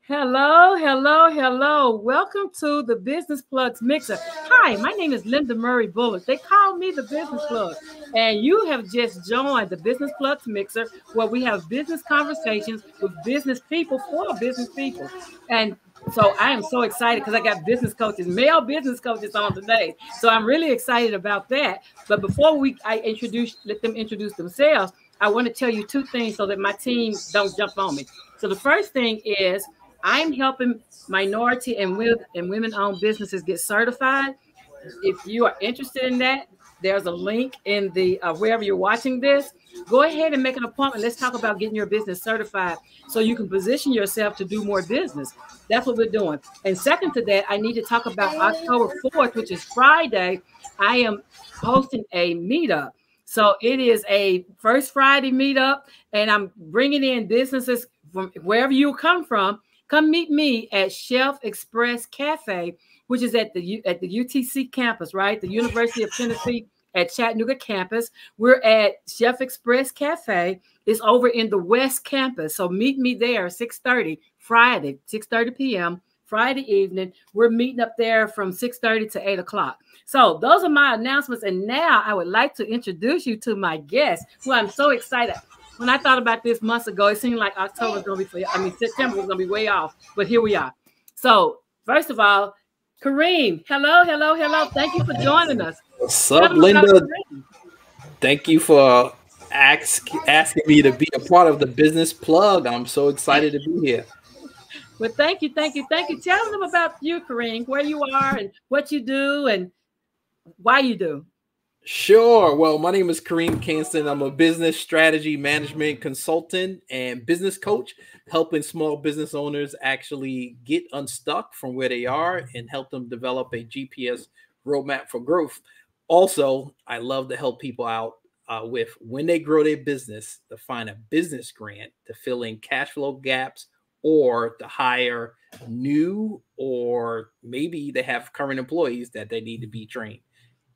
Hello, hello, hello. Welcome to the Business Plugs Mixer. Hi, my name is Linda Murray Bullock. They call me the Business Plug. And you have just joined the Business Plugs Mixer, where we have business conversations with business people for business people. And so I am so excited because I got business coaches, male business coaches on today. So I'm really excited about that. But before let them introduce themselves, I want to tell you two things so that my team don't jump on me. So the first thing is I'm helping minority and women-owned businesses get certified. If you are interested in that, there's a link in the wherever you're watching this. Go ahead and make an appointment. Let's talk about getting your business certified so you can position yourself to do more business. That's what we're doing. And second to that, I need to talk about October 4th, which is Friday. I am hosting a meetup. So it is a First Friday meetup, and I'm bringing in businesses from wherever you come from. Come meet me at Chef Express Cafe, which is at the UTC campus, right? The University of Tennessee at Chattanooga campus. We're at Chef Express Cafe. It's over in the West Campus. So meet me there, 6:30 Friday, 6:30 p.m. Friday evening. We're meeting up there from 6:30 to 8 o'clock. So those are my announcements. And now I would like to introduce you to my guest, who I'm so excited. When I thought about this months ago, it seemed like September was going to be way off, but here we are. So first of all, Kareem, hello, hello, hello. Thank you for joining us. What's up, Linda? Thank you for asking me to be a part of the Business Plug. I'm so excited to be here. Well, thank you, thank you, thank you. Tell them about you, Kareem, where you are and what you do and why you do. Sure. Well, my name is KARRIEM Kanston. I'm a business strategy management consultant and business coach, helping small business owners actually get unstuck from where they are and help them develop a GPS roadmap for growth. Also, I love to help people out with when they grow their business to find a business grant to fill in cash flow gaps or to hire new, or maybe they have current employees that they need to be trained.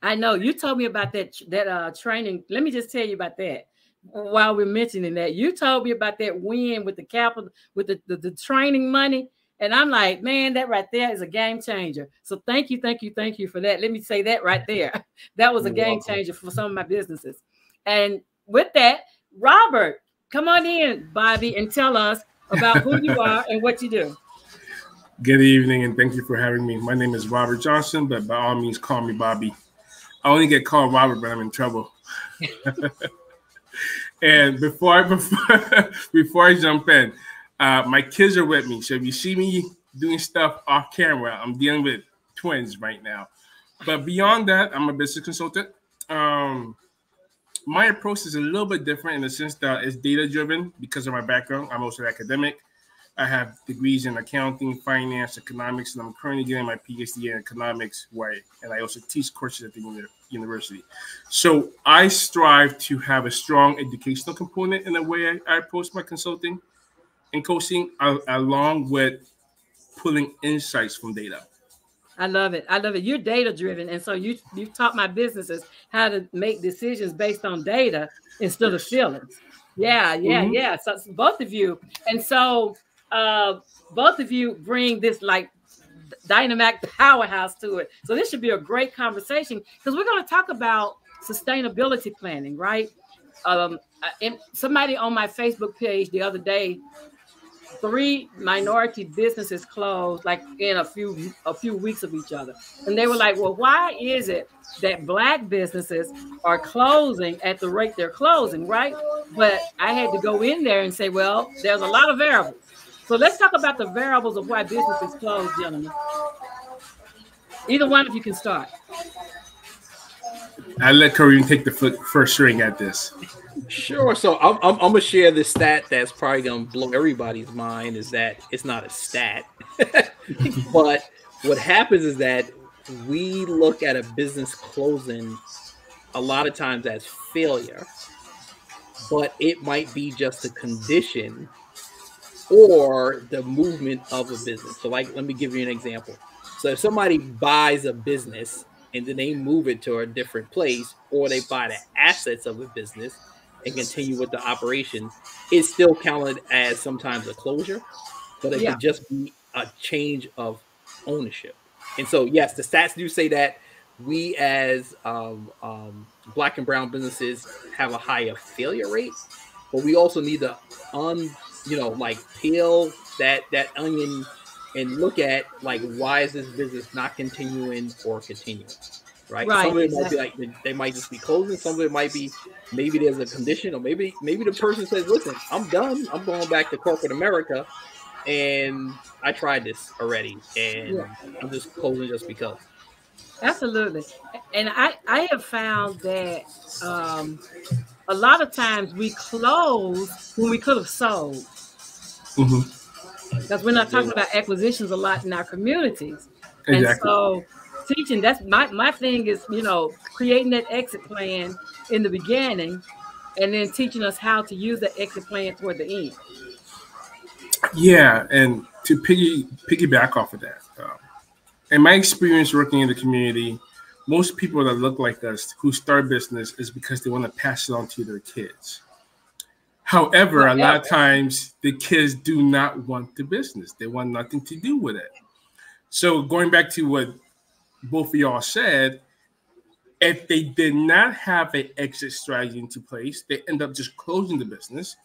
I know you told me about that training. Let me just tell you about that while we're mentioning that. You told me about that win with the capital, with the training money. And I'm like, man, that right there is a game changer. So thank you, thank you, thank you for that. Let me say that right there. That was a game changer for some of my businesses. And with that, Robert, come on in, Bobby, and tell us about who you are and what you do. Good evening, and thank you for having me. My name is Robert Johnson, but by all means, call me Bobby. I only get called Robert, but I'm in trouble. And before I jump in, my kids are with me. So if you see me doing stuff off camera, I'm dealing with twins right now. But beyond that, I'm a business consultant. My approach is a little bit different in the sense that it's data-driven because of my background. I'm also academic. I have degrees in accounting, finance, economics, and I'm currently getting my PhD in economics, and I also teach courses at the university. So I strive to have a strong educational component in the way I approach my consulting and coaching, along with pulling insights from data. I love it. I love it. You're data driven. And so you've taught my businesses how to make decisions based on data instead of feelings. Yeah. So both of you. And so both of you bring this like dynamic powerhouse to it. So this should be a great conversation because we're going to talk about sustainability planning, right? Somebody on my Facebook page the other day, 3 minority businesses closed like in a few weeks of each other. And they were like, well, why is it that Black businesses are closing at the rate they're closing, right? But I had to go in there and say, well, there's a lot of variables. So let's talk about the variables of why businesses close, gentlemen. Either one of you can start. I let KARRIEM take the first swing at this. Sure. So I'm gonna share this stat that's probably gonna blow everybody's mind. Is that it's not a stat, but what happens is that we look at a business closing a lot of times as failure, but it might be just a condition or the movement of a business. So like, let me give you an example. So if somebody buys a business and then they move it to a different place, or they buy the assets of a business and continue with the operation, it's still counted as sometimes a closure. but it could just be a change of ownership. And so, yes, the stats do say that we as Black and brown businesses have a higher failure rate, but we also need to peel that onion and look at like, why is this business not continuing or continuing? Right. Some of it might be like they might just be closing. Some of it might be maybe there's a condition, or maybe the person says, listen, I'm done. I'm going back to corporate America, and I tried this already, and I'm just closing just because. Absolutely. And I have found that a lot of times we close when we could have sold. Because we're not talking about acquisitions a lot in our communities. Exactly. And so teaching, that's my thing is, creating that exit plan in the beginning and then teaching us how to use that exit plan toward the end. Yeah, and to piggyback off of that, in my experience working in the community, most people that look like us who start business is because they want to pass it on to their kids. However, a lot of times the kids do not want the business. They want nothing to do with it. So going back to what both of y'all said, if they did not have an exit strategy into place, they end up just closing the business.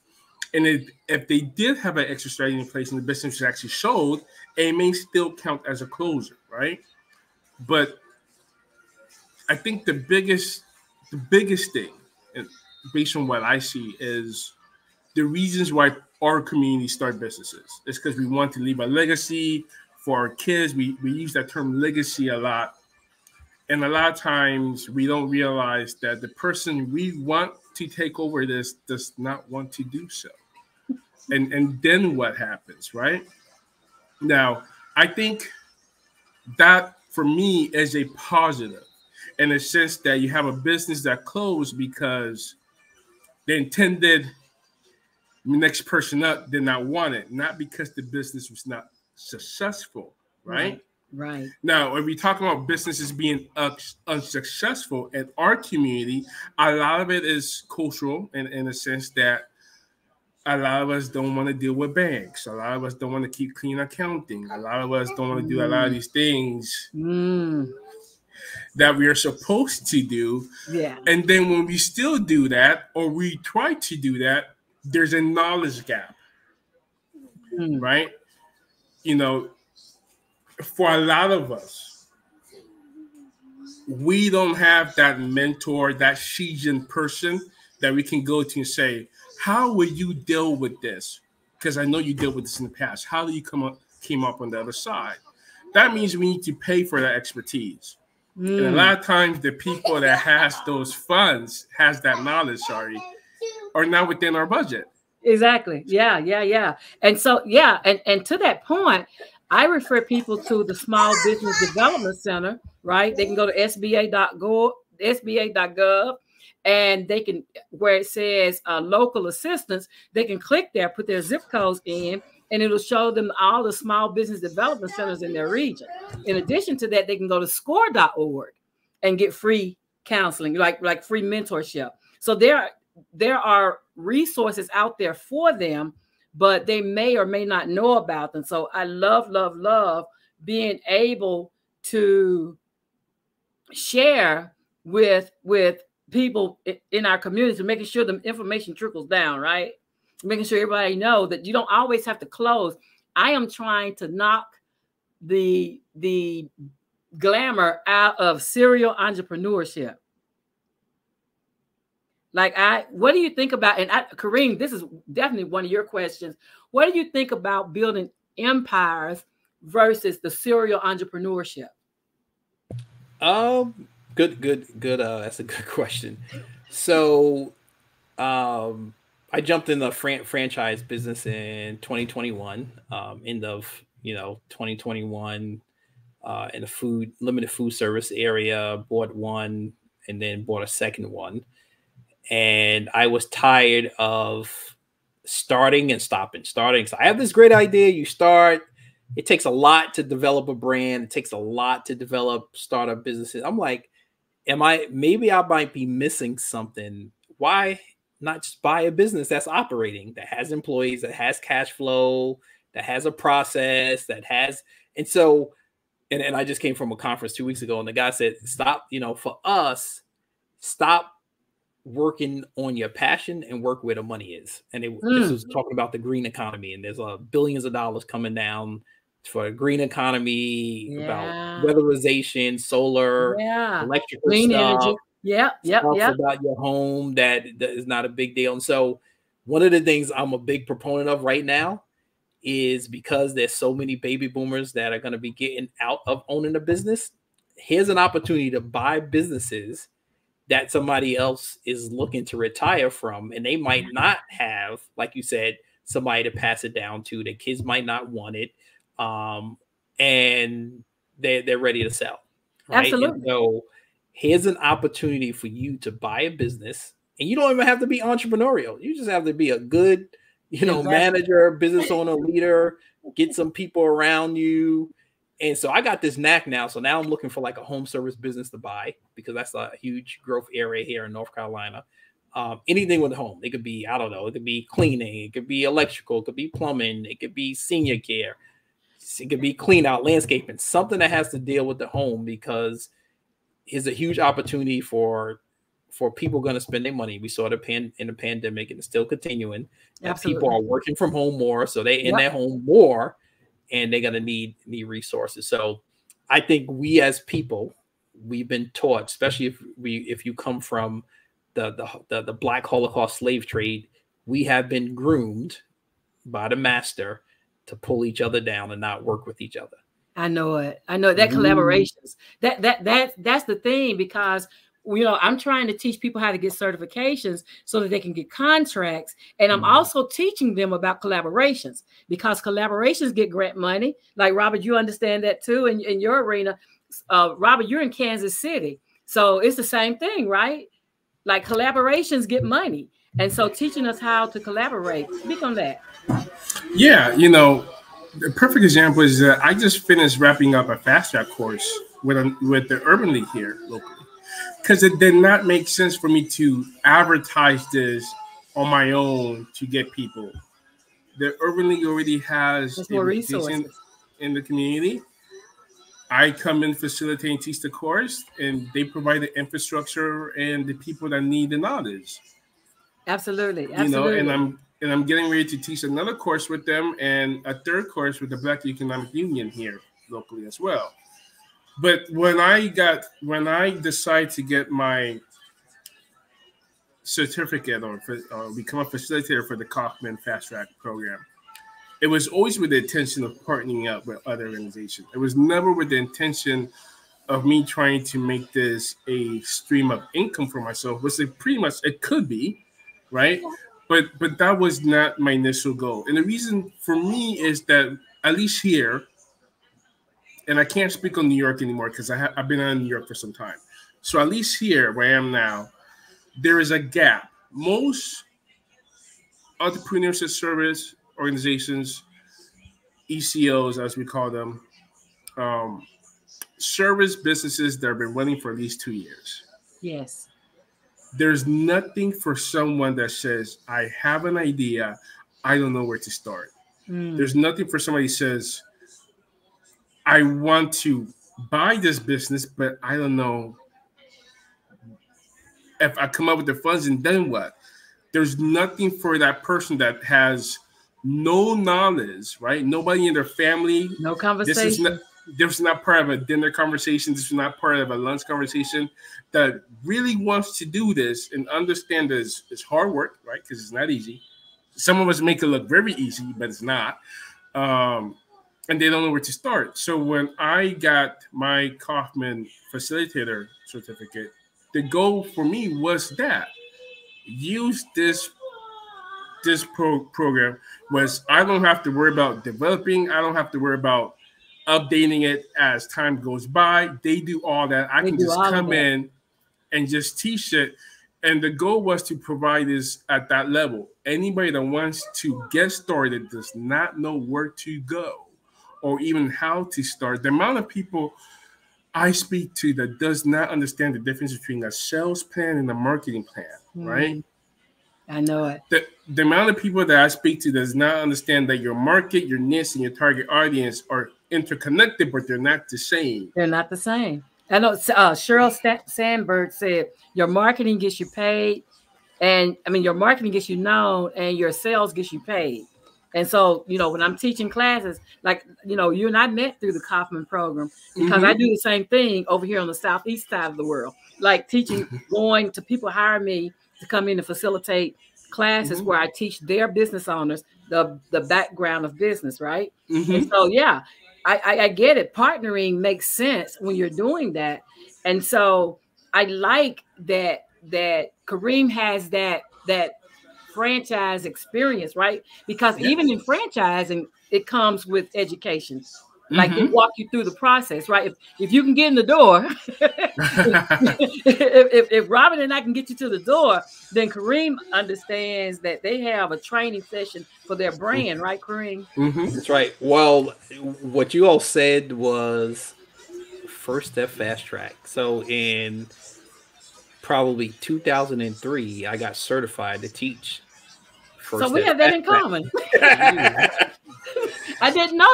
And if they did have an exit strategy in place and the business actually showed, it may still count as a closure, right? But I think the biggest thing, based on what I see, is the reasons why our community start businesses. It's because we want to leave a legacy for our kids. We use that term legacy a lot. And a lot of times we don't realize that the person we want to take over this does not want to do so. And then what happens, right? Now, I think that for me is a positive in the sense that you have a business that closed because the intended next person up did not want it, not because the business was not successful, right? Right. Now, when we talk about businesses being unsuccessful in our community, a lot of it is cultural in a sense that a lot of us don't want to deal with banks. A lot of us don't want to keep clean accounting. A lot of us don't want to do a lot of these things that we are supposed to do. Yeah. And then when we still do that, or we try to do that, there's a knowledge gap, right? For a lot of us, we don't have that mentor, that seasoned person that we can go to and say, how will you deal with this? Because I know you dealt with this in the past. How do you came up on the other side? That means we need to pay for that expertise. And a lot of times the people that has those funds, has that knowledge, are not within our budget. Exactly. Yeah. And so, and to that point, I refer people to the Small Business Development Center, right? They can go to sba.gov, and they can, where it says local assistance, they can click there, put their zip codes in, and it'll show them all the small business development centers in their region. In addition to that, they can go to score.org and get free counseling, like free mentorship. So there are resources out there for them, but they may or may not know about them. So I love being able to share with people in our community, making sure the information trickles down, right? Making sure everybody know that you don't always have to close. I am trying to knock the glamour out of serial entrepreneurship. What do you think about, and KARRIEM, this is definitely one of your questions. What do you think about building empires versus the serial entrepreneurship? Good. That's a good question. So, I jumped in the franchise business in 2021, end of 2021, in the limited food service area. Bought one and then bought a second one. And I was tired of starting and stopping. So I have this great idea. You start. It takes a lot to develop a brand. It takes a lot to develop startup businesses. I'm like, maybe I might be missing something. Why not just buy a business that's operating, that has employees, that has cash flow, that has a process, that has, and so, and I just came from a conference 2 weeks ago, and the guy said, stop, for us, stop working on your passion and work where the money is. And this was talking about the green economy, and there's billions of dollars coming down for a green economy, about weatherization, solar, electrical clean stuff, energy. About your home that is not a big deal. And so one of the things I'm a big proponent of right now is, because there's so many baby boomers that are going to be getting out of owning a business, here's an opportunity to buy businesses that somebody else is looking to retire from, and they might not have, like you said, somebody to pass it down to. Their kids might not want it, and they're ready to sell. Right? Absolutely. And so here's an opportunity for you to buy a business, and you don't even have to be entrepreneurial. You just have to be a good, manager, business owner, leader. Get some people around you. And so I got this knack now. So now I'm looking for like a home service business to buy, because that's a huge growth area here in North Carolina. Anything with a home. It could be, I don't know, it could be cleaning, it could be electrical, it could be plumbing, it could be senior care, it could be clean out, landscaping, something that has to deal with the home, because it's a huge opportunity for people going to spend their money. We saw it in the pandemic, and it's still continuing. People are working from home more, so they're in their home more, and they're going to need resources. So I think we as people, we've been taught, especially if you come from the Black Holocaust slave trade, we have been groomed by the master to pull each other down and not work with each other. I know it. I know that collaborations. That's the thing, because I'm trying to teach people how to get certifications so that they can get contracts. And I'm also teaching them about collaborations, because collaborations get grant money. Like, Robert, you understand that too in your arena. Robert, you're in Kansas City. So it's the same thing, right? Like, collaborations get money. And so teaching us how to collaborate. Speak on that. Yeah, the perfect example is that I just finished wrapping up a fast track course with the Urban League here locally, because it did not make sense for me to advertise this on my own to get people. The Urban League already has more resources in the community. I come in, facilitate, and teach the course, and they provide the infrastructure and the people that need the knowledge. Absolutely. And I'm getting ready to teach another course with them, and a third course with the Black Economic Union here locally as well. But when I decided to get my certificate or become a facilitator for the Kaufman Fast Track program, it was always with the intention of partnering up with other organizations. It was never with the intention of me trying to make this a stream of income for myself, which it could be, right? But that was not my initial goal. And the reason for me is that, at least here, and I can't speak on New York anymore because I've been out in New York for some time. So at least here, where I am now, there is a gap. Most entrepreneurship service organizations, ECOs as we call them, service businesses that have been running for at least 2 years. Yes. There's nothing for someone that says, I have an idea, I don't know where to start. There's nothing for somebody who says, I want to buy this business, but I don't know if I come up with the funds, and then what? There's nothing for that person that has no knowledge, right? Nobody in their family. No conversation. This is not part of a dinner conversation. This is not part of a lunch conversation, that really wants to do this and understand this. It's hard work, right? Because it's not easy. Some of us make it look very easy, but it's not. And they don't know where to start. So when I got my Kaufman facilitator certificate, the goal for me was that use this program was I don't have to worry about developing. I don't have to worry about updating it as time goes by. They do all that. I can just come in and just teach it. And the goal was to provide this at that level. Anybody that wants to get started, does not know where to go or even how to start. The amount of people I speak to that does not understand the difference between a sales plan and a marketing plan, right? I know it. The amount of people that I speak to does not understand that your market, your niche, and your target audience are interconnected, but they're not the same. They're not the same. I know Sheryl Sandberg said your marketing gets you paid, and I mean your marketing gets you known, and your sales gets you paid. And so, you know, when I'm teaching classes, like, you know, you and I met through the Kaufman program, because I do the same thing over here on the southeast side of the world, like teaching, going to people hire me to come in and facilitate classes where I teach their business owners the background of business, right? And so, yeah, I get it. Partnering makes sense when you're doing that. And so I like that KARRIEM has that franchise experience, right? Because even in franchising, it comes with education. Like they walk you through the process, right? If you can get in the door, if Robin and I can get you to the door, then KARRIEM understands that they have a training session for their brand, right, KARRIEM? That's right. Well, what you all said was first step fast track. So in probably 2003, I got certified to teach. So we have that in common. I didn't know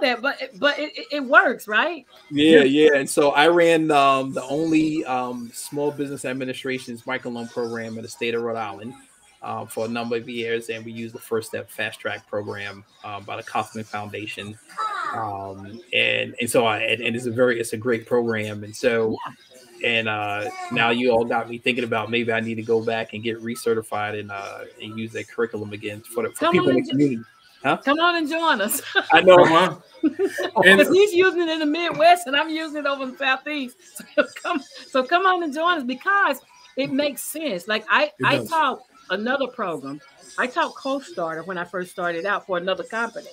that, but it works, right? Yeah. And so I ran the only small business administration's microloan program in the state of Rhode Island for a number of years, and we used the First Step Fast Track program by the Kaufman Foundation, and so it's a great program, and so. And now you all got me thinking about maybe I need to go back and get recertified and use that curriculum again for people in the community. Huh? Come on and join us. I know. Because he's using it in the Midwest and I'm using it over in the Southeast. So come on and join us, because it makes sense. Like I taught another program. I taught Co-Starter when I first started out for another company.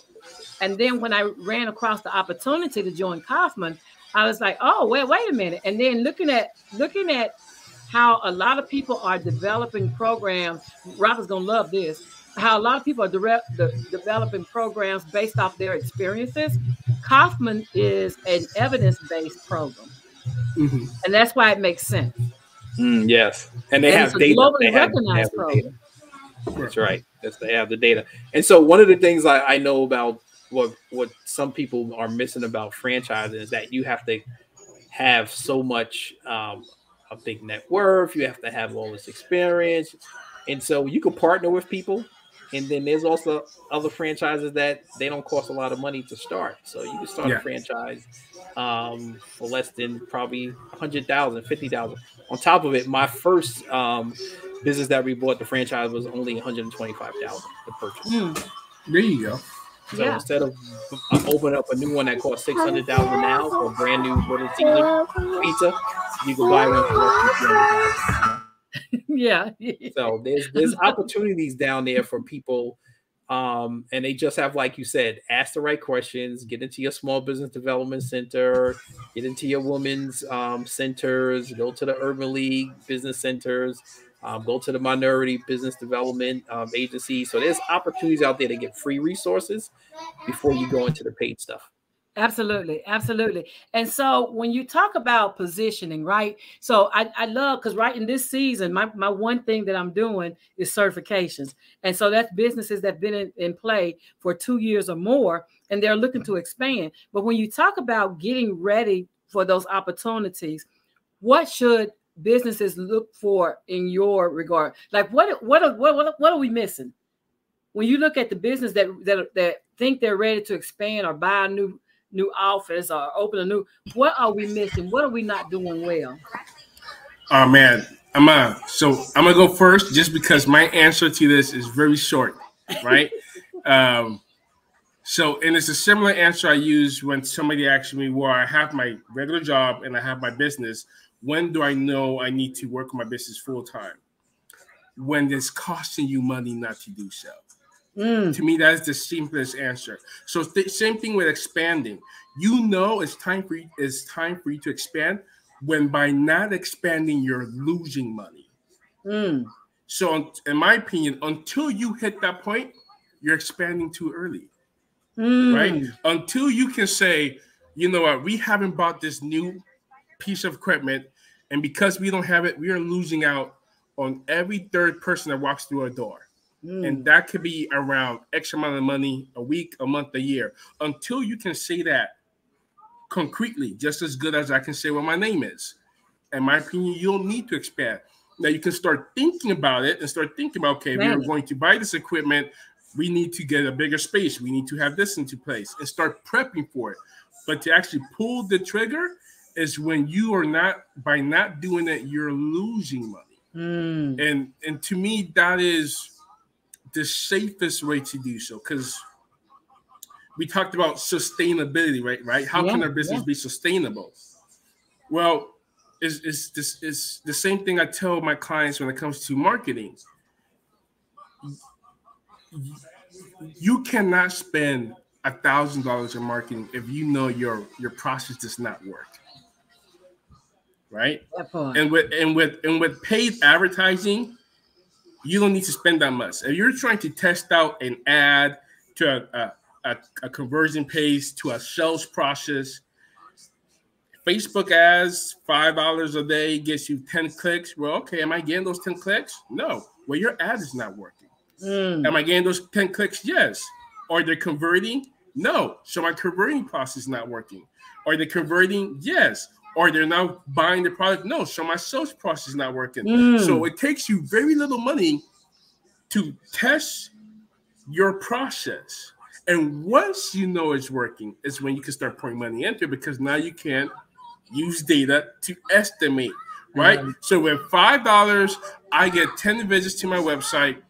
And then when I ran across the opportunity to join Kaufman, I was like, oh, wait a minute. And then looking at how a lot of people are developing programs, Robin's going to love this, how a lot of people are developing programs based off their experiences. Kaufman is an evidence-based program. And that's why it makes sense. Yes. And they have data. Globally recognized program. That's right. They have the data. And so one of the things I know about what some people are missing about franchising is that you have to have so much a big net worth. You have to have all this experience, and so you can partner with people. And then there's also other franchises that they don't cost a lot of money to start. So you can start a franchise for less than probably $100,000, $50,000. On top of it, my first business that we bought the franchise was only $125,000 to purchase. There you go. So instead of opening up a new one that costs $600,000 now for a brand new Little Caesar pizza, you can buy one for $200,000. Yeah. So there's opportunities down there for people, and they just have, like you said, ask the right questions, get into your small business development center, get into your women's centers, go to the Urban League business centers. Go to the minority business development agency. So there's opportunities out there to get free resources before you go into the paid stuff. Absolutely. And so when you talk about positioning, right? So I love, because right in this season, my one thing that I'm doing is certifications. And so that's businesses that have been in play for 2 years or more, and they're looking to expand. But when you talk about getting ready for those opportunities, what should businesses look for in your regard? Like what are we missing when you look at the business that think they're ready to expand or buy a new office or open a new? What are we missing? What are we not doing well? Oh man, I'm gonna go first just because my answer to this is very short, right? And it's a similar answer I use when somebody asks me, well, I have my regular job and I have my business. When do I know I need to work on my business full time? When it's costing you money not to do so. To me, that's the simplest answer. So same thing with expanding. You know, it's time for you to expand when by not expanding, you're losing money. So in my opinion, until you hit that point, you're expanding too early, right? Until you can say, you know what, we haven't bought this new piece of equipment, and because we don't have it, we are losing out on every third person that walks through a door. And that could be around X amount of money a week, a month, a year, until you can say that concretely, just as good as I can say what my name is. In my opinion, you don't need to expand. Now you can start thinking about it and start thinking about, okay, if we're going to buy this equipment, we need to get a bigger space. We need to have this into place and start prepping for it. But to actually pull the trigger is when you are not, by not doing it, you're losing money. And to me, that is the safest way to do so, because we talked about sustainability, right? How can our business be sustainable? Well, it's the same thing I tell my clients when it comes to marketing. You cannot spend $1,000 in marketing if you know your process does not work, right? And with paid advertising, you don't need to spend that much. If you're trying to test out an ad to a conversion page to a sales process, Facebook ads, $5 a day gets you 10 clicks. Well, okay, am I getting those 10 clicks? No. Well, your ad is not working. Am I getting those 10 clicks? Yes. Are they converting? No. So my converting process is not working. Are they converting? Yes. Or they're now buying the product? No. So my sales process is not working. So it takes you very little money to test your process. And once you know it's working, is when you can start pouring money into it, because now you can use data to estimate, right? So with $5, I get 10 visits to my website.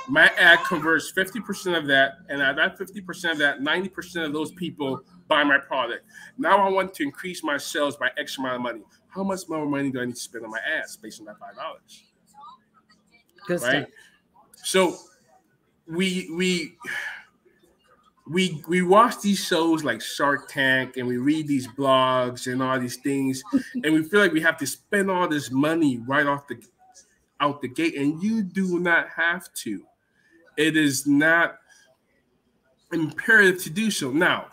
My ad converts 50% of that. And at that 50% of that, 90% of those people buy my product. Now I want to increase my sales by X amount of money. How much more money do I need to spend on my ads based on that $5? Good right? stuff. So we watch these shows like Shark Tank, and we read these blogs and all these things, and we feel like we have to spend all this money right out the gate, and you do not have to. It is not imperative to do so. Now,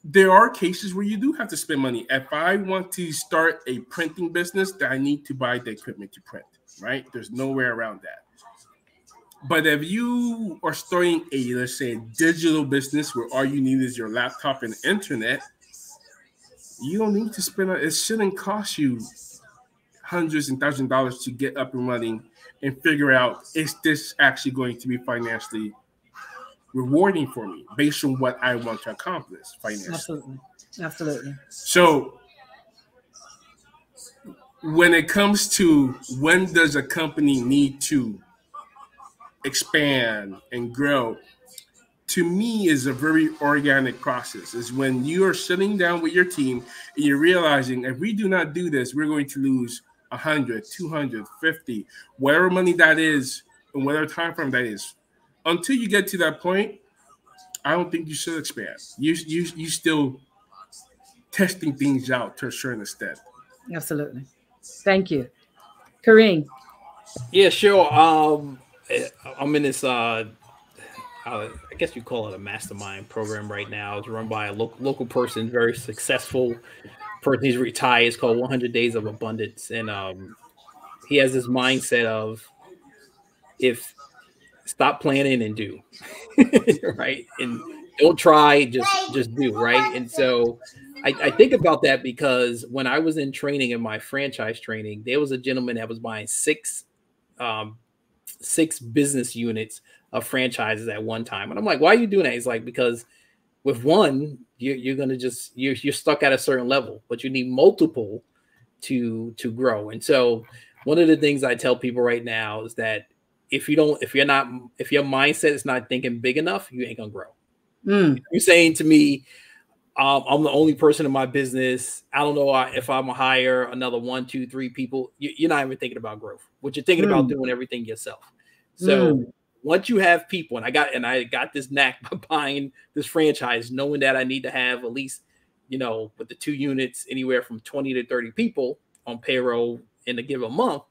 there are cases where you do have to spend money. If I want to start a printing business, then I need to buy the equipment to print, right? There's nowhere around that. But if you are starting a, let's say, a digital business where all you need is your laptop and internet, you don't need to spend it. It shouldn't cost you hundreds and thousands of dollars to get up and running and figure out, is this actually going to be financially rewarding for me based on what I want to accomplish financially. Absolutely. So when it comes to when does a company need to expand and grow, to me is a very organic process. Is when you are sitting down with your team and you're realizing, if we do not do this, we're going to lose 100, 250, whatever money that is and whatever time frame that is. Until you get to that point, I don't think you should expand. You still testing things out to a certain extent. Absolutely. Thank you. KARRIEM. Yeah, sure. I'm in this I guess you call it a mastermind program right now. It's run by a local person, very successful person. He's retired. It's called 100 Days of Abundance. And he has this mindset of, if stop planning and do, right? And don't try, just do, right? And so I think about that because when I was in training, in my franchise training, there was a gentleman that was buying six business units of franchises at one time. And I'm like, why are you doing that? He's like, because with one, you're going to you're stuck at a certain level, but you need multiple to grow. And so one of the things I tell people right now is that if your mindset is not thinking big enough, you ain't gonna grow. You're saying to me, I'm the only person in my business. I don't know if I'm gonna hire another 1, 2, 3 people. You're not even thinking about growth. What you're thinking about doing everything yourself. So once you have people, and I got this knack by buying this franchise, knowing that I need to have at least, with the 2 units, anywhere from 20 to 30 people on payroll in a given month.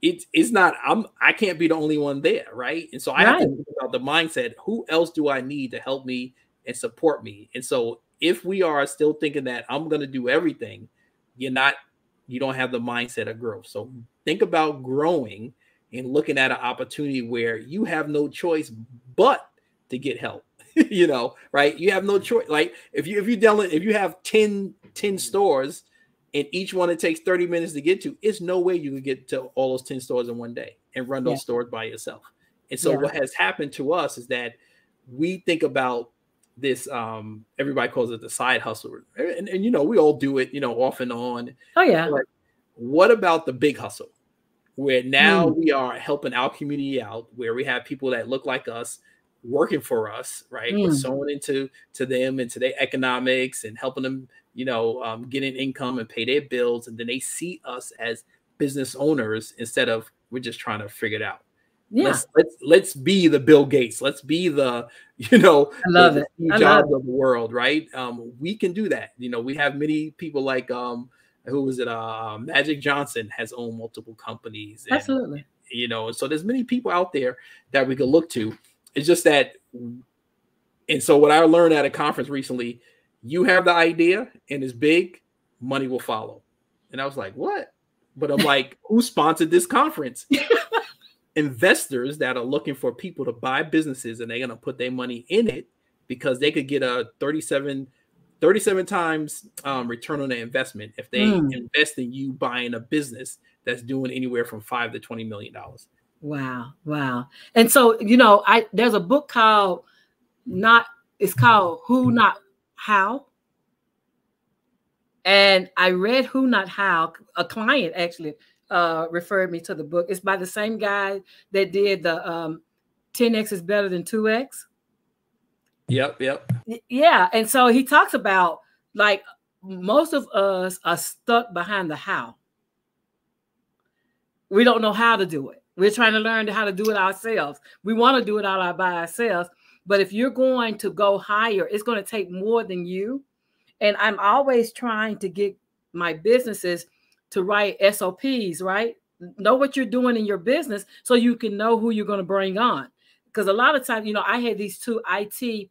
It's not, I can't be the only one there, right? And so I have to think about the mindset. Who else do I need to help me and support me? And so if we are still thinking that I'm going to do everything, you don't have the mindset of growth. So think about growing and looking at an opportunity where you have no choice but to get help. You know, right? You have no choice. Like if you have 10 stores and each one it takes 30 minutes to get to, it's no way you can get to all those 10 stores in one day and run those stores by yourself. And so what has happened to us is that we think about this, everybody calls it the side hustle. And you know, we all do it, you know, off and on. Oh yeah. But what about the big hustle? Where now we are helping our community out, where we have people that look like us working for us, right? We're sewing into them, into their economics and helping them, you know, get an income and pay their bills. And then they see us as business owners instead of we're just trying to figure it out. Yeah. Let's be the Bill Gates. Let's be the, you know, I love it. Jobs of the world, right? We can do that. You know, we have many people like who was it? Magic Johnson has owned multiple companies. And, absolutely. You know, so there's many people out there that we could look to. It's just that, and so what I learned at a conference recently, you have the idea and it's big, money will follow. And I was like, what? But I'm like, who sponsored this conference? Investors that are looking for people to buy businesses and they're going to put their money in it because they could get a 37 times return on their investment if they invest in you buying a business that's doing anywhere from $5 to $20 million. Wow. Wow. And so, you know, there's a book called it's called Who Not How. And I read Who Not How. A client actually referred me to the book. It's by the same guy that did the 10X is better than 2X. Yep. Yeah. And so he talks about like most of us are stuck behind the how. We don't know how to do it. We're trying to learn how to do it ourselves. We want to do it all by ourselves. But if you're going to go higher, it's going to take more than you. And I'm always trying to get my businesses to write SOPs, right? Know what you're doing in your business so you can know who you're going to bring on. Because a lot of times, you know, I had these two IT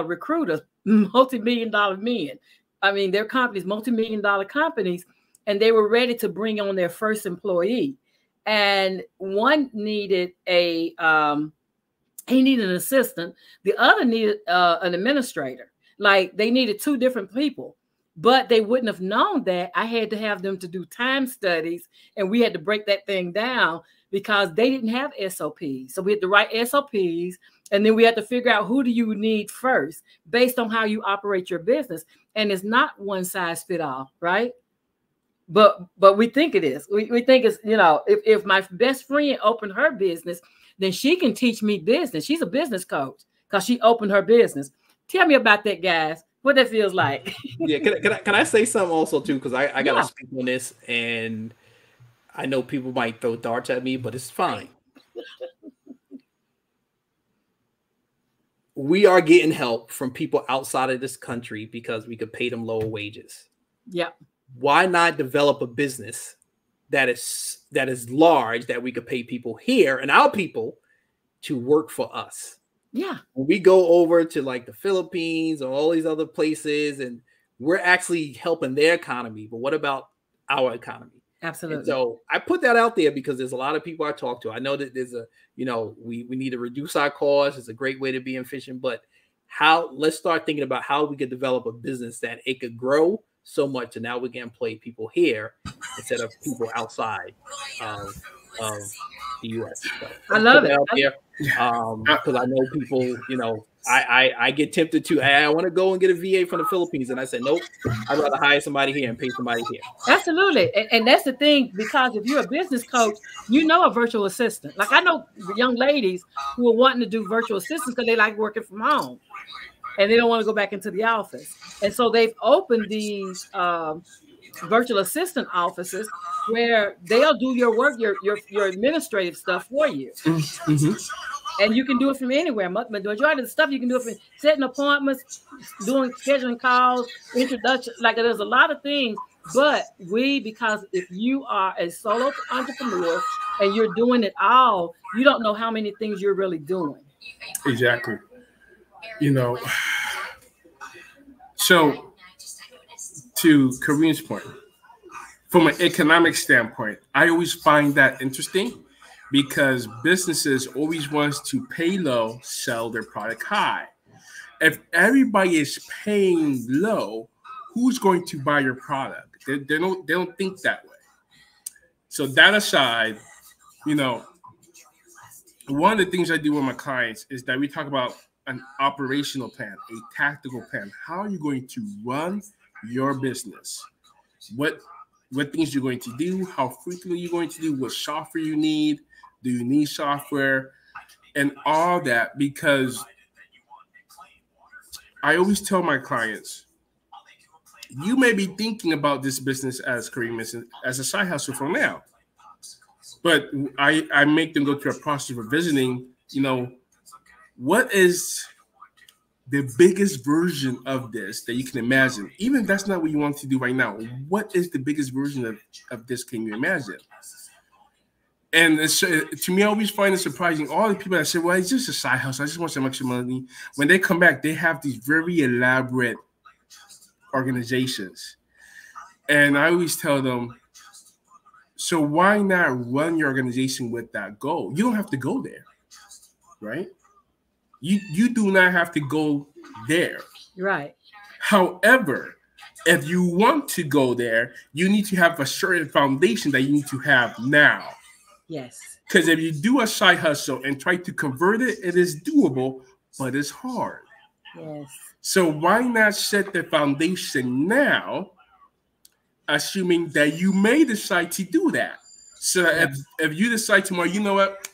recruiters, multi-million-dollar men. I mean, their companies, multi-million-dollar companies, and they were ready to bring on their first employee. And one needed he needed an assistant. The other needed an administrator. Like they needed two different people, but they wouldn't have known that. I had to have them to do time studies and we had to break that thing down because they didn't have SOPs. So we had to write SOPs and then we had to figure out who do you need first based on how you operate your business. And it's not one size fit all, right? But we think it is. We think it's, you know, if my best friend opened her business, then she can teach me business. She's a business coach because she opened her business. Tell me about that, guys. What that feels like. Yeah, can I say something also too? Because I gotta speak on this, and I know people might throw darts at me, but it's fine. We are getting help from people outside of this country because we could pay them lower wages. Yeah. Why not develop a business that is large that we could pay people here and our people to work for us? Yeah. When we go over to like the Philippines or all these other places and we're actually helping their economy, but what about our economy? Absolutely. And so I put that out there because there's a lot of people I talk to. I know that there's we need to reduce our costs. It's a great way to be efficient, but let's start thinking about how we could develop a business that it could grow so much. And now we can employ people here instead of people outside of the U.S. So I love it. Out there, because I know people, you know, I get tempted to, I want to go and get a VA from the Philippines. And I said, nope, I'd rather hire somebody here and pay somebody here. Absolutely. And that's the thing, because if you're a business coach, you know a virtual assistant. Like I know young ladies who are wanting to do virtual assistants because they like working from home and they don't want to go back into the office. And so they've opened these virtual assistant offices where they'll do your work, your administrative stuff for you. Mm-hmm. And you can do it from anywhere. The majority of the stuff you can do it from setting appointments, scheduling calls, introduction. Like there's a lot of things. But because if you are a solo entrepreneur and you're doing it all, you don't know how many things you're really doing. Exactly. You know, so to Karriem's point, from an economic standpoint, I always find that interesting because businesses always wants to pay low, sell their product high. If everybody is paying low, who's going to buy your product? They don't think that way. So that aside, you know, one of the things I do with my clients is that we talk about an operational plan, a tactical plan. How are you going to run your business? What things you're going to do? How frequently you're going to do? What software you need? Do you need software? And all that, because I always tell my clients, you may be thinking about this business as KARRIEM as a side hustle for now, but I make them go through a process of visiting. You know, what is the biggest version of this that you can imagine? Even if that's not what you want to do right now, what is the biggest version of this can you imagine? And it's, to me, I always find it surprising. All the people that say, well, it's just a side hustle, I just want some extra money. When they come back, they have these very elaborate organizations. And I always tell them, so why not run your organization with that goal? You don't have to go there, right? You do not have to go there. Right. However, if you want to go there, you need to have a certain foundation that you need to have now. Yes. Because if you do a side hustle and try to convert it, it is doable, but it's hard. Yes. So why not set the foundation now, assuming that you may decide to do that? So if you decide tomorrow, you know what,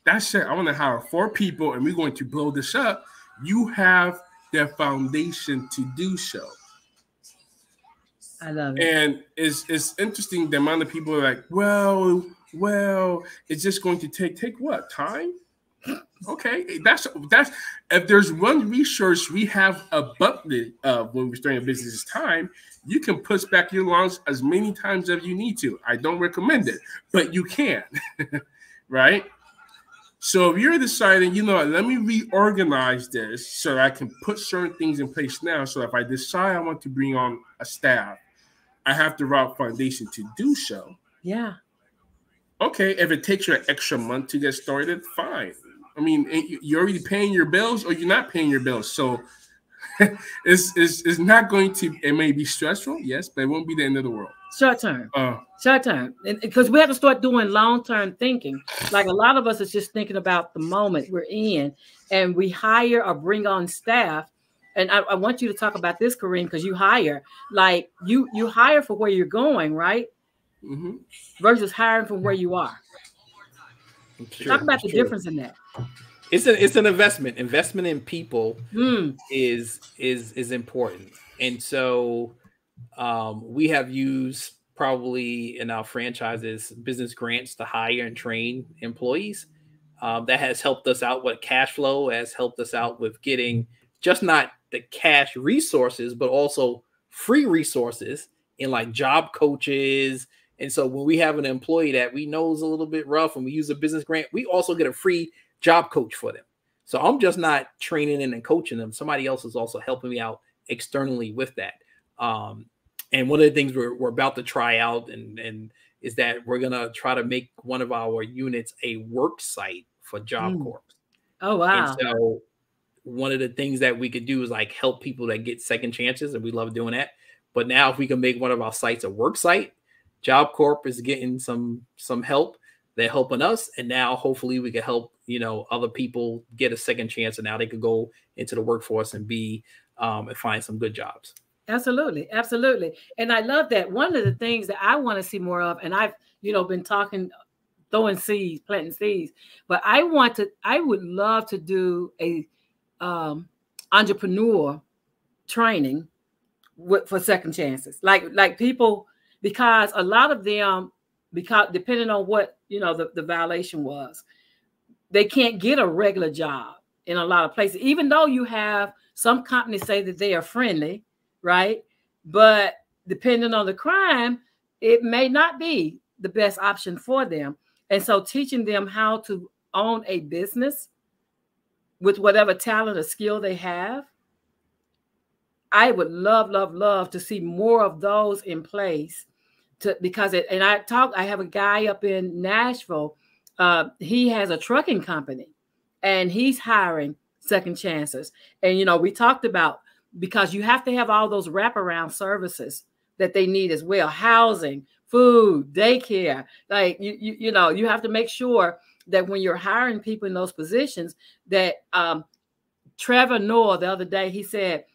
that's it, I want to hire 4 people and we're going to blow this up, you have the foundation to do so. I love it. And it's interesting the amount of people are like, well, it's just going to take what, time? Okay, that's if there's one resource we have abundant of when we're starting a business is time, you can push back your lungs as many times as you need to. I don't recommend it, but you can, right? So if you're deciding, you know what, let me reorganize this so I can put certain things in place now. So if I decide I want to bring on a staff, I have the right foundation to do so. Yeah. Okay, if it takes you an extra month to get started, fine. I mean, you're already paying your bills or you're not paying your bills. So it's not going to, it may be stressful, yes, but it won't be the end of the world. Short term. Short term. Because we have to start doing long-term thinking. Like a lot of us is just thinking about the moment we're in, and we hire or bring on staff. And I want you to talk about this, KARRIEM, because you hire. Like you hire for where you're going, right? Mm-hmm. Versus hiring from where you are. Talk about the difference in that. It's an investment. Investment in people is important, and so we have used probably in our franchises business grants to hire and train employees. That has helped us out with cash flow, has helped us out with getting just not the cash resources, but also free resources in like job coaches. And so when we have an employee that we know is a little bit rough and we use a business grant, we also get a free job coach for them. So I'm just not training and coaching them. Somebody else is also helping me out externally with that. And one of the things we're about to try out and is that we're going to try to make one of our units a work site for Job Corps. Oh, wow. And so one of the things that we could do is like help people that get second chances. And we love doing that. But now if we can make one of our sites a work site, Job Corp is getting some help. They're helping us. And now hopefully we can help, you know, other people get a second chance. And now they could go into the workforce and be and find some good jobs. Absolutely. Absolutely. And I love that. One of the things that I want to see more of, and I've, you know, been talking, throwing seeds, planting seeds, but I would love to do a entrepreneur training for second chances. Like people, because a lot of them, because depending on what, you know, the violation was, they can't get a regular job in a lot of places, even though you have some companies say that they are friendly, right? But depending on the crime, it may not be the best option for them. And so teaching them how to own a business with whatever talent or skill they have, I would love to see more of those in place. I have a guy up in Nashville he has a trucking company, and he's hiring second chances. And, you know, we talked about, because you have to have all those wraparound services that they need as well: housing, food, daycare. Like, you know, you have to make sure that when you're hiring people in those positions, that Trevor Noah the other day, he said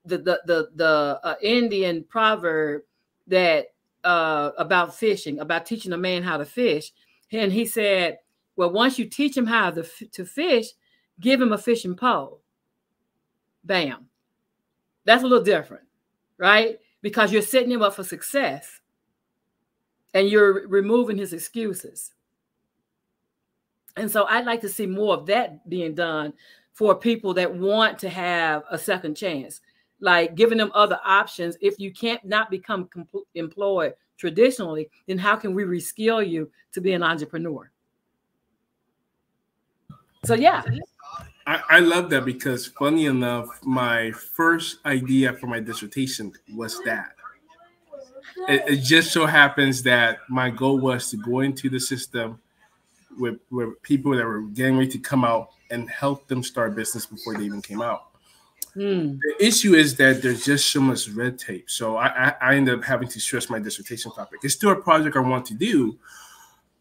the Indian proverb that about fishing, about teaching a man how to fish. And he said, well, once you teach him how to fish, give him a fishing pole. Bam. That's a little different, right? Because you're setting him up for success and you're removing his excuses. And so I'd like to see more of that being done for people that want to have a second chance, like giving them other options. If you can't not become employed traditionally, then how can we reskill you to be an entrepreneur? So, yeah. I love that, because funny enough, my first idea for my dissertation was that. It just so happens that my goal was to go into the system with people that were getting ready to come out and help them start business before they even came out. The issue is that there's just so much red tape. So I ended up having to stress my dissertation topic. It's still a project I want to do,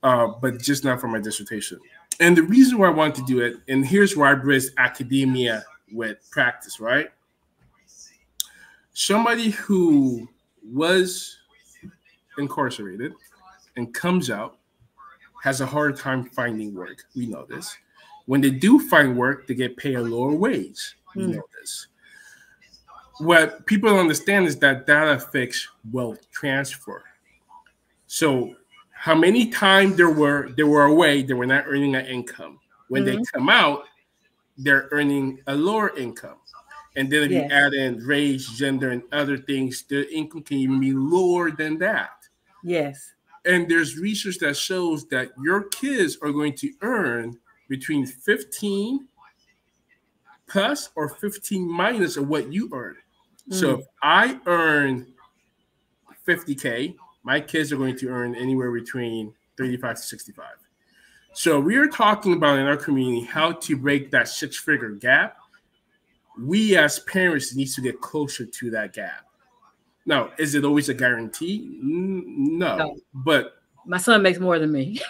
but just not for my dissertation. And the reason why I want to do it, and here's where I bridge academia with practice, right? Somebody who was incarcerated and comes out has a hard time finding work. We know this. When they do find work, they get paid a lower wage. We know this. What people don't understand is that affects wealth transfer. So how many times they were away, they were not earning an income. When they come out, they're earning a lower income. And then if you add in race, gender, and other things, the income can even be lower than that. Yes. And there's research that shows that your kids are going to earn between 15 plus or 15 minus of what you earn. So if I earn 50K, my kids are going to earn anywhere between 35 to 65. So we are talking about in our community how to break that six-figure gap. We as parents need to get closer to that gap. Now, is it always a guarantee? No. But my son makes more than me.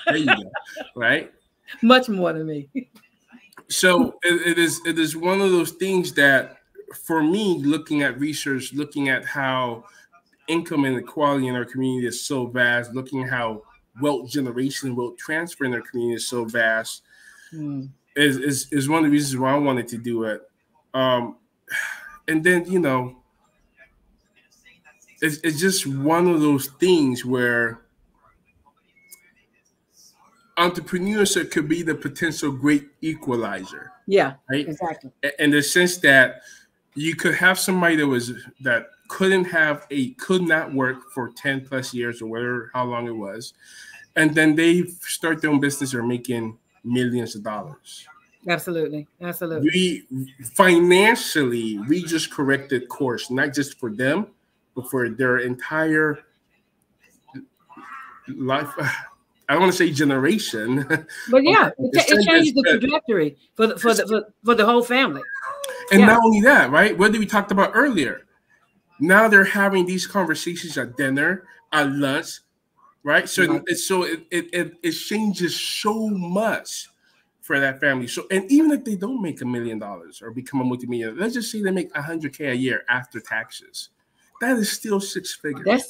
There you go. Right? Much more than me. So it is one of those things that, for me, looking at research, looking at how income inequality in our community is so vast, looking at how wealth generation, wealth transfer in our community is so vast, is one of the reasons why I wanted to do it. And then, you know, it's just one of those things where entrepreneurship could be the potential great equalizer. Yeah, right. Exactly. In the sense that you could have somebody that could not work for 10 plus years or whatever, how long it was, and then they start their own business or making millions of dollars. Absolutely. We financially, we just corrected course, not just for them, but for their entire life. I don't want to say generation, but yeah, it changes the trajectory for the whole family. And not only that, right? What did we talked about earlier? Now they're having these conversations at dinner, at lunch, right? So it changes so much for that family. So, and even if they don't make $1 million or become a multimillionaire, let's just say they make $100K a year after taxes. That is still six figures. That's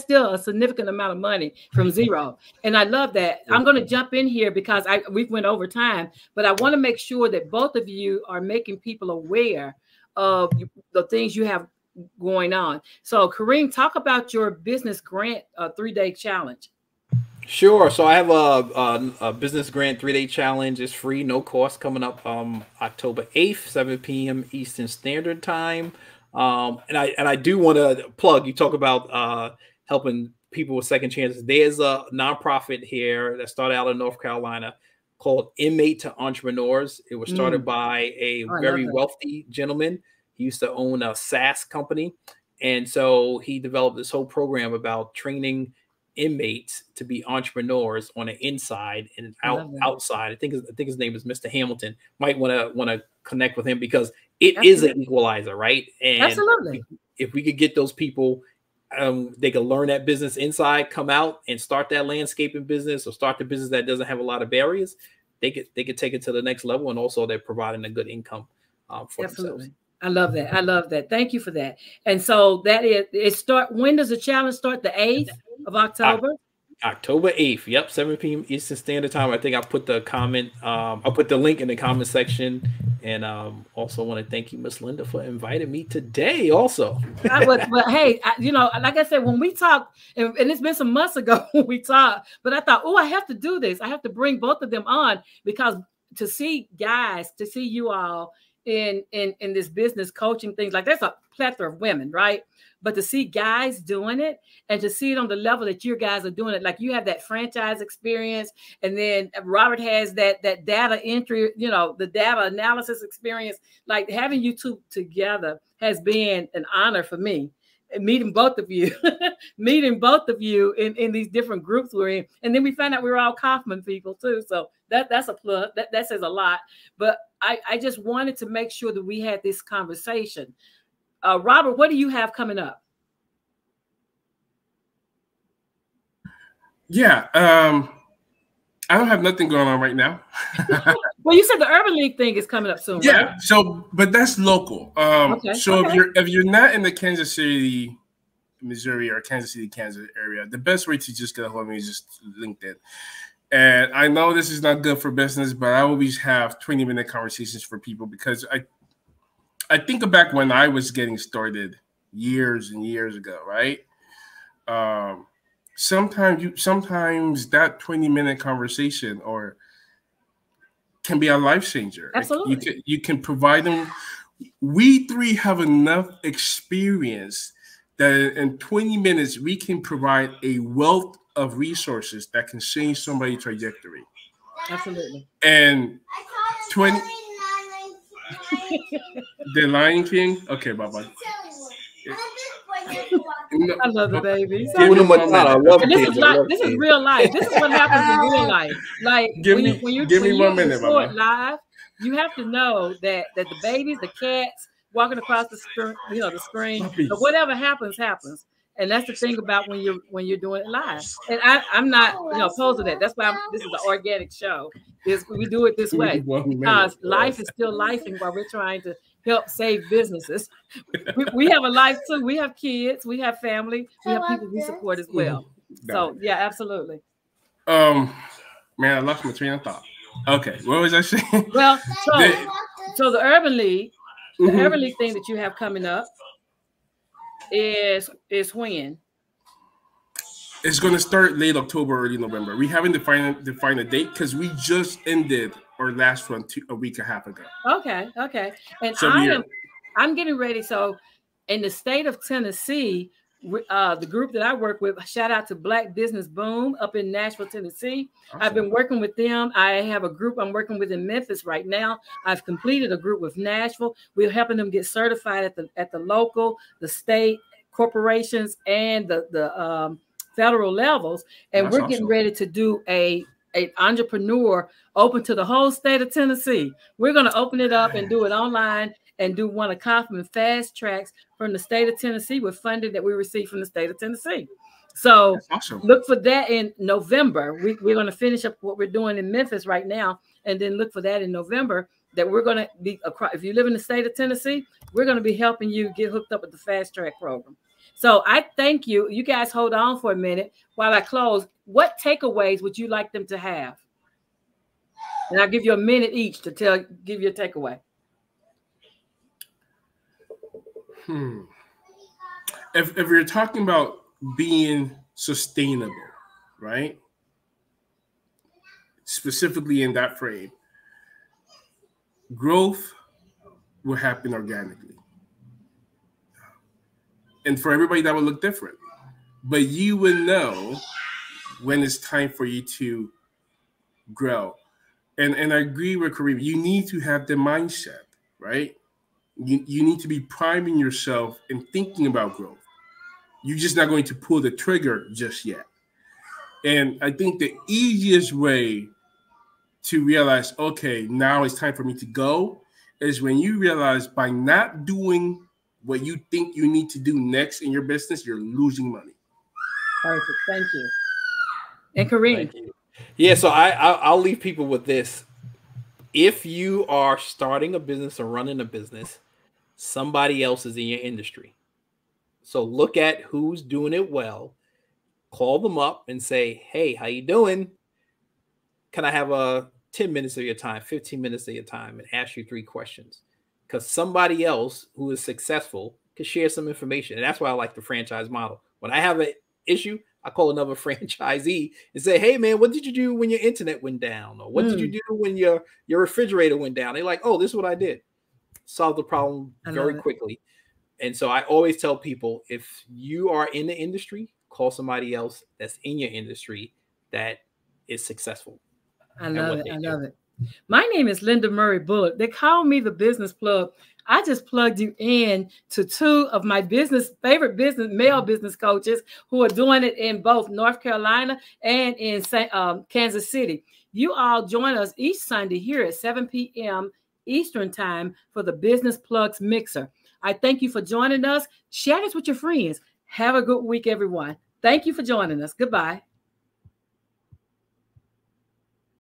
still a significant amount of money from zero. And I love that. I'm going to jump in here because we went over time, but I want to make sure that both of you are making people aware of the things you have going on. So KARRIEM, talk about your business grant 3-day challenge. Sure. So I have a business grant 3-day challenge. It's free, no cost, coming up October 8th, 7 p.m. Eastern Standard Time. And I do want to plug, you talk about helping people with second chances. There's a nonprofit here that started out in North Carolina called Inmate to Entrepreneurs. It was started by a very wealthy gentleman. He used to own a SaaS company. And so he developed this whole program about training inmates to be entrepreneurs on the inside and outside. I think his name is Mr. Hamilton. Might want to connect with him because it is an equalizer, right? And absolutely, if we could get those people, they could learn that business inside, come out and start that landscaping business or start the business that doesn't have a lot of barriers. They could take it to the next level, and also they're providing a good income for themselves. I love that. I love that. Thank you for that. And so that is it. When does the challenge start? The 8th of October. October 8th. Yep, 7 p.m. Eastern Standard Time. I think I put the comment. I'll put the link in the comment section. And also want to thank you, Miss Linda, for inviting me today. Also, but hey, like I said, when we talked, and it's been some months ago when we talked, but I thought, I have to do this. I have to bring both of them on because to see you all in this business coaching things, like there's a plethora of women, right? But to see guys doing it and to see it on the level that you guys are doing it, like you have that franchise experience, and then Robert has that data entry, the data analysis experience. Like having you two together has been an honor for me. Meeting both of you, in these different groups we're in, and then we found out we were all Kaufman people too. So that's a plug. That says a lot. But I just wanted to make sure that we had this conversation. Robert, what do you have coming up? Yeah, I don't have nothing going on right now. Well, you said the Urban League thing is coming up soon. Yeah, right? So but that's local. Okay. So if you're not in the Kansas City, Missouri, or Kansas City, Kansas area, the best way to just get a hold of me is just LinkedIn. And I know this is not good for business, but I always have 20-minute conversations for people because I think back when I was getting started years and years ago, right? Sometimes that 20-minute conversation can be a life changer. Absolutely. You can provide them. We three have enough experience that in 20 minutes we can provide a wealth of resources that can change somebody's trajectory. Absolutely. And 20. The Lion King. Okay, bye-bye. I love the babies. This is real life. This is what happens in real life. Like when you record live, you have to know that the babies, the cats walking across the screen, but whatever happens. And that's the thing about when you're doing it live. And I'm not opposed to that. That's why this is an organic show. We do it this way because life is still lifing while we're trying to help save businesses. We have a life too. We have kids. We have family. We have people we support as well. So yeah, absolutely. Man, I lost my train of thought. Okay, what was I saying? Well, so the Urban League, Urban League thing that you have coming up is when? It's going to start late October, early November. We haven't defined a date because we just ended our last one a week and a half ago. Okay. And so I'm getting ready. So in the state of Tennessee, the group that I work with, shout out to Black Business Boom up in Nashville, Tennessee. Awesome. I've been working with them. I have a group I'm working with in Memphis right now. I've completed a group with Nashville. We're helping them get certified at the local, the state, corporations, and the federal levels. And that's we're getting ready to do a entrepreneur open to the whole state of Tennessee. We're going to open it up and do it online and do one of Kaufman fast tracks from the state of Tennessee with funding that we received from the state of Tennessee. So look for that in November. We're going to finish up what we're doing in Memphis right now, and then look for that in November that we're going to be, if you live in the state of Tennessee, we're going to be helping you get hooked up with the fast track program. So I thank you. You guys hold on for a minute while I close. What takeaways would you like them to have? And I'll give you a minute each to give you a takeaway. If you're talking about being sustainable, right? Specifically in that frame, growth will happen organically. And for everybody, that will look different. But you will know when it's time for you to grow. And I agree with Kareem. You need to have the mindset, right? You need to be priming yourself and thinking about growth. You're just not going to pull the trigger just yet. And I think the easiest way to realize, okay, now it's time for me to go, is when you realize by not doing what you think you need to do next in your business, you're losing money. Perfect. Thank you. And KARRIEM. Thank you. Yeah, so I'll leave people with this. If you are starting a business or running a business, somebody else is in your industry. So look at who's doing it well, call them up and say, hey, how you doing? Can I have 10 minutes of your time, 15 minutes of your time, and ask you 3 questions? Because somebody else who is successful can share some information. And that's why I like the franchise model. When I have an issue, I call another franchisee and say, hey, man, what did you do when your internet went down? Or what did you do when your refrigerator went down? They're like, oh, this is what I did. Solve the problem very quickly. And so I always tell people, if you are in the industry, call somebody else that's in your industry that is successful. I love it. I love it. My name is Linda Murray Bullock. They call me the business plug. I just plugged you in to 2 of my favorite male business coaches who are doing it in both North Carolina and in Kansas City. You all join us each Sunday here at 7 p.m. Eastern Time for the Business Plugs Mixer. I thank you for joining us. Share this with your friends. Have a good week, everyone. Thank you for joining us. Goodbye.